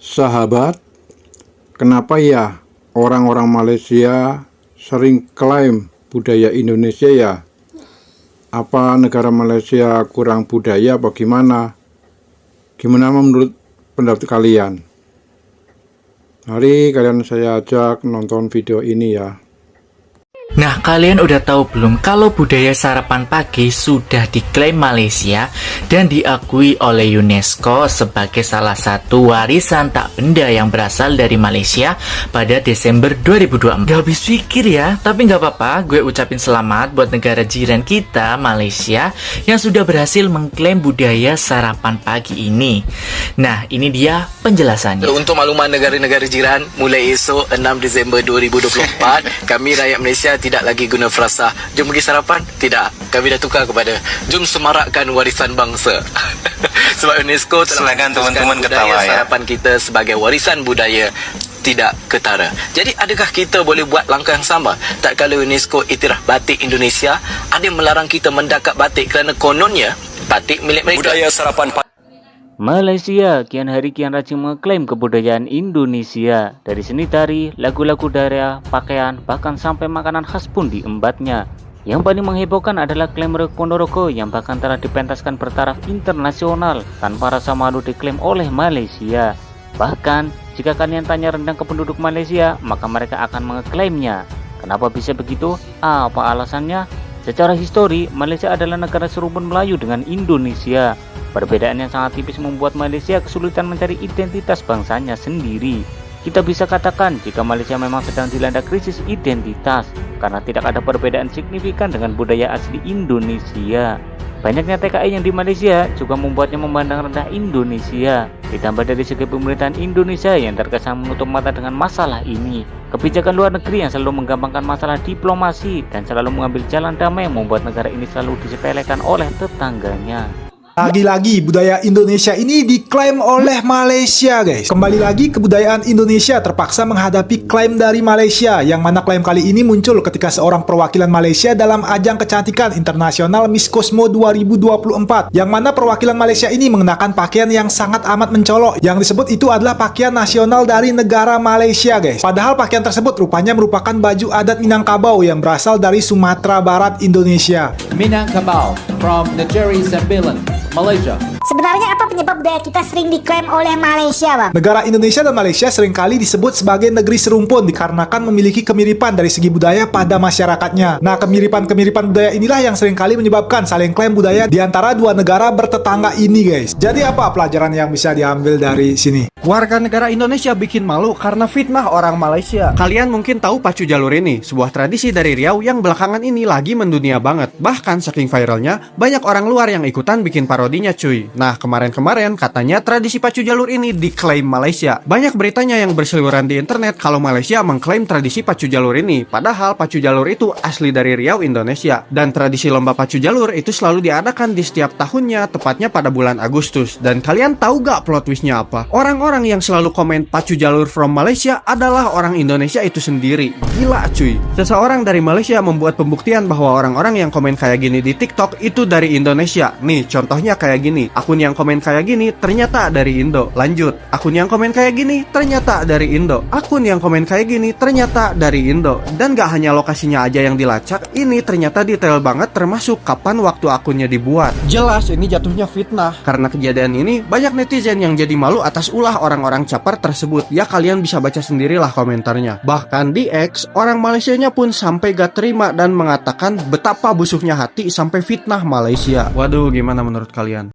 Sahabat, kenapa ya orang-orang Malaysia sering klaim budaya Indonesia ya? Apa negara Malaysia kurang budaya apa gimana? Gimana menurut pendapat kalian? Mari kalian saya ajak nonton video ini ya. Nah, kalian udah tahu belum kalau budaya sarapan pagi sudah diklaim Malaysia dan diakui oleh UNESCO sebagai salah satu warisan tak benda yang berasal dari Malaysia pada Desember 2024. Gak habis pikir ya, tapi gak apa-apa, gue ucapin selamat buat negara jiran kita, Malaysia, yang sudah berhasil mengklaim budaya sarapan pagi ini. Nah, ini dia penjelasannya. Untuk makluman negara-negara jiran, mulai esok 6 Disember 2024, kami rakyat Malaysia tidak lagi guna frasa jom pergi sarapan. Tidak, kami dah tukar kepada jom semarakkan warisan bangsa. Sebab UNESCO telah silakan teman-teman ketawa ya. Sarapan kita sebagai warisan budaya tidak ketara. Jadi adakah kita boleh buat langkah yang sama? Tak kala UNESCO iktiraf batik Indonesia, ada yang melarang kita mendakap batik kerana kononnya batik milik mereka. Budaya sarapan Malaysia kian hari kian rajin mengklaim kebudayaan Indonesia. Dari seni tari, lagu-lagu daerah, pakaian, bahkan sampai makanan khas pun diembatnya. Yang paling menghebohkan adalah klaim Regu Ponorogo yang bahkan telah dipentaskan bertaraf internasional tanpa rasa malu diklaim oleh Malaysia. Bahkan, jika kalian tanya rendang ke penduduk Malaysia, maka mereka akan mengklaimnya. Kenapa bisa begitu? Apa alasannya? Secara histori, Malaysia adalah negara serumpun Melayu dengan Indonesia. Perbedaan yang sangat tipis membuat Malaysia kesulitan mencari identitas bangsanya sendiri. Kita bisa katakan jika Malaysia memang sedang dilanda krisis identitas karena tidak ada perbedaan signifikan dengan budaya asli Indonesia. Banyaknya TKI yang di Malaysia juga membuatnya memandang rendah Indonesia. Ditambah dari segi pemerintahan Indonesia yang terkesan menutup mata dengan masalah ini. Kebijakan luar negeri yang selalu menggampangkan masalah diplomasi dan selalu mengambil jalan damai yang membuat negara ini selalu disepelekan oleh tetangganya. Lagi-lagi budaya Indonesia ini diklaim oleh Malaysia guys. Kembali lagi kebudayaan Indonesia terpaksa menghadapi klaim dari Malaysia. Yang mana klaim kali ini muncul ketika seorang perwakilan Malaysia dalam ajang kecantikan internasional Miss Cosmo 2024. Yang mana perwakilan Malaysia ini mengenakan pakaian yang sangat amat mencolok. Yang disebut itu adalah pakaian nasional dari negara Malaysia guys. Padahal pakaian tersebut rupanya merupakan baju adat Minangkabau yang berasal dari Sumatera Barat Indonesia. Minangkabau from Negeri Sembilan, Malaysia. Sebenarnya apa penyebab budaya kita sering diklaim oleh Malaysia, Bang? Negara Indonesia dan Malaysia seringkali disebut sebagai negeri serumpun dikarenakan memiliki kemiripan dari segi budaya pada masyarakatnya. Nah, kemiripan-kemiripan budaya inilah yang seringkali menyebabkan saling klaim budaya di antara dua negara bertetangga ini, guys. Jadi apa pelajaran yang bisa diambil dari sini? Warga negara Indonesia bikin malu karena fitnah orang Malaysia. Kalian mungkin tahu pacu jalur ini, sebuah tradisi dari Riau yang belakangan ini lagi mendunia banget. Bahkan saking viralnya, banyak orang luar yang ikutan bikin parodinya cuy. Nah, kemarin-kemarin katanya tradisi pacu jalur ini diklaim Malaysia. Banyak beritanya yang berseliweran di internet kalau Malaysia mengklaim tradisi pacu jalur ini. Padahal pacu jalur itu asli dari Riau, Indonesia. Dan tradisi lomba pacu jalur itu selalu diadakan di setiap tahunnya, tepatnya pada bulan Agustus. Dan kalian tahu gak plot twistnya apa? Orang-orang yang selalu komen pacu jalur from Malaysia adalah orang Indonesia itu sendiri. Gila cuy. Seseorang dari Malaysia membuat pembuktian bahwa orang-orang yang komen kayak gini di TikTok itu dari Indonesia. Nih, contohnya kayak gini. Akun yang komen kayak gini ternyata dari Indo. Lanjut, akun yang komen kayak gini ternyata dari Indo. Akun yang komen kayak gini ternyata dari Indo. Dan gak hanya lokasinya aja yang dilacak, ini ternyata detail banget termasuk kapan waktu akunnya dibuat. Jelas ini jatuhnya fitnah. Karena kejadian ini, banyak netizen yang jadi malu atas ulah orang-orang caper tersebut. Ya kalian bisa baca sendirilah komentarnya. Bahkan di X, orang Malaysianya pun sampai gak terima dan mengatakan betapa busuknya hati sampai fitnah Malaysia. Waduh, gimana menurut kalian?